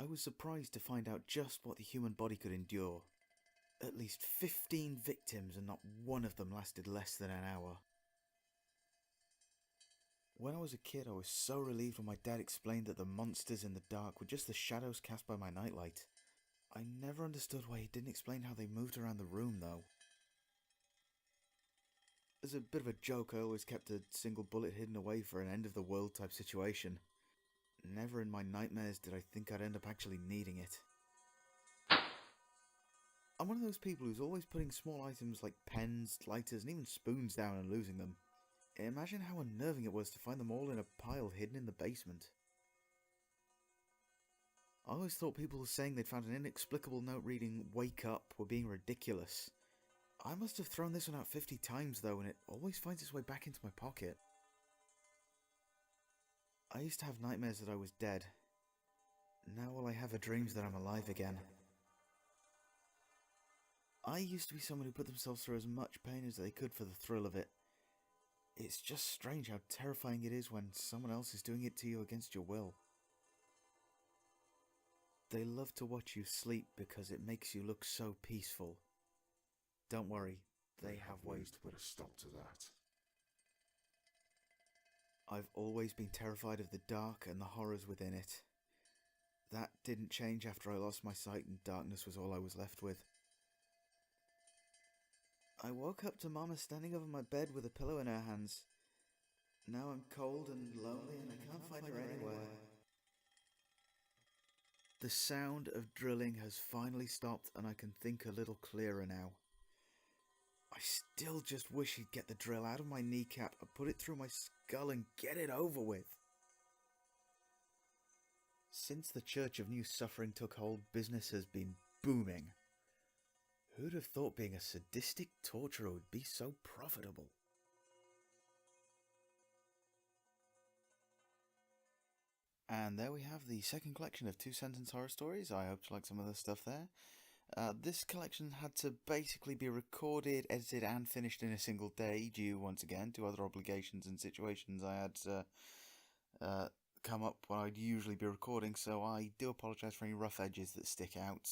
I was surprised to find out just what the human body could endure. At least 15 victims, and not one of them lasted less than an hour. When I was a kid, I was so relieved when my dad explained that the monsters in the dark were just the shadows cast by my nightlight. I never understood why he didn't explain how they moved around the room, though. As a bit of a joke, I always kept a single bullet hidden away for an end-of-the-world type situation. Never in my nightmares did I think I'd end up actually needing it. I'm one of those people who's always putting small items like pens, lighters, and even spoons down and losing them. Imagine how unnerving it was to find them all in a pile hidden in the basement. I always thought people saying they'd found an inexplicable note reading "Wake up" were being ridiculous. I must have thrown this one out 50 times though, and it always finds its way back into my pocket. I used to have nightmares that I was dead. Now all I have are dreams that I'm alive again. I used to be someone who put themselves through as much pain as they could for the thrill of it. It's just strange how terrifying it is when someone else is doing it to you against your will. They love to watch you sleep because it makes you look so peaceful. Don't worry, they have ways to put a stop to that. I've always been terrified of the dark and the horrors within it. That didn't change after I lost my sight and darkness was all I was left with. I woke up to Mama standing over my bed with a pillow in her hands. Now I'm cold and lonely and I can't find her anywhere. The sound of drilling has finally stopped and I can think a little clearer now. I still just wish he'd get the drill out of my kneecap and put it through my skull and get it over with. Since the Church of New Suffering took hold, business has been booming. Who'd have thought being a sadistic torturer would be so profitable? And there we have the second collection of 2-sentence horror stories. I hope you like some of the stuff there. This collection had to basically be recorded, edited and finished in a single day due, once again, to other obligations and situations I had come up when I'd usually be recording, so I do apologise for any rough edges that stick out.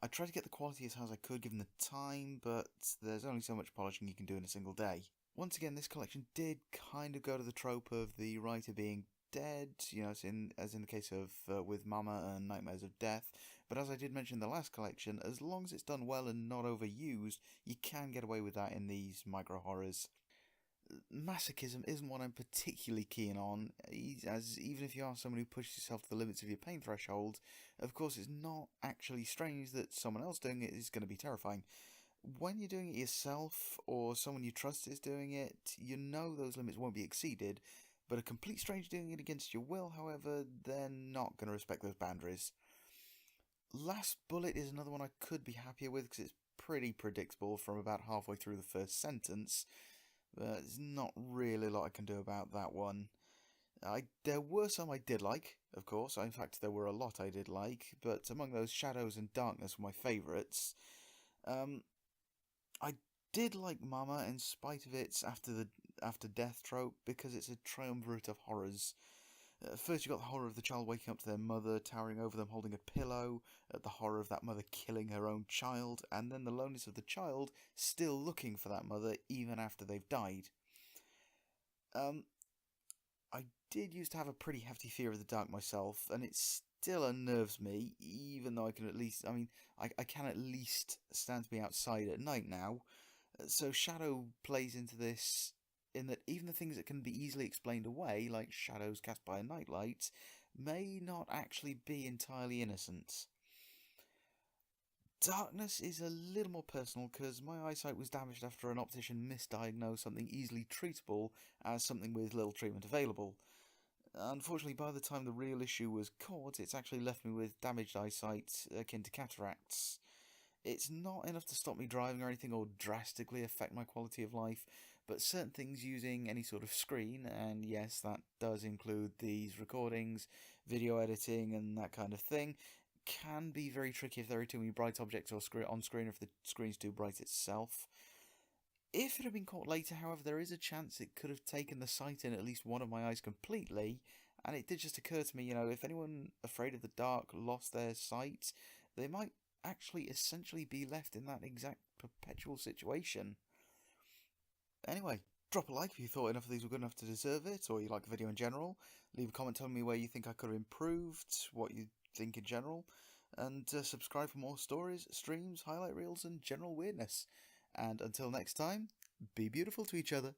I tried to get the quality as high as I could given the time, but there's only so much polishing you can do in a single day. Once again, this collection did kind of go to the trope of the writer being dead, as in the case of with Mama and Nightmares of Death, but as I did mention in the last collection, as long as it's done well and not overused, you can get away with that in these micro-horrors. Masochism isn't what I'm particularly keen on, as even if you are someone who pushes yourself to the limits of your pain threshold, of course it's not actually strange that someone else doing it is going to be terrifying. When you're doing it yourself, or someone you trust is doing it, you know those limits won't be exceeded, but a complete stranger doing it against your will, however, they're not going to respect those boundaries. Last Bullet is another one I could be happier with because it's pretty predictable from about halfway through the first sentence. There's not really a lot I can do about that one. There were some I did like, of course. In fact, there were a lot I did like, but among those, Shadows and Darkness were my favourites. I did like Mama in spite of its after death trope because it's a triumvirate of horrors. First, you got the horror of the child waking up to their mother, towering over them holding a pillow, the horror of that mother killing her own child, and then the loneliness of the child still looking for that mother even after they've died. I did used to have a pretty hefty fear of the dark myself, and it still unnerves me, even though I can at least stand to be outside at night now. So Shadow plays into this in that even the things that can be easily explained away, like shadows cast by a nightlight, may not actually be entirely innocent. Darkness is a little more personal because my eyesight was damaged after an optician misdiagnosed something easily treatable as something with little treatment available. Unfortunately, by the time the real issue was caught, it's actually left me with damaged eyesight akin to cataracts. It's not enough to stop me driving or anything or drastically affect my quality of life, but certain things using any sort of screen, and yes, that does include these recordings, video editing and that kind of thing, can be very tricky if there are too many bright objects on screen or if the screen's too bright itself. If it had been caught later, however, there is a chance it could have taken the sight in at least one of my eyes completely, And it did just occur to me, you know, if anyone afraid of the dark lost their sight, they might actually essentially be left in that exact perpetual situation. Anyway, drop a like if you thought enough of these were good enough to deserve it, or you like the video in general. Leave a comment telling me where you think I could have improved, what you think in general, and subscribe for more stories, streams, highlight reels, and general weirdness. And until next time, be beautiful to each other.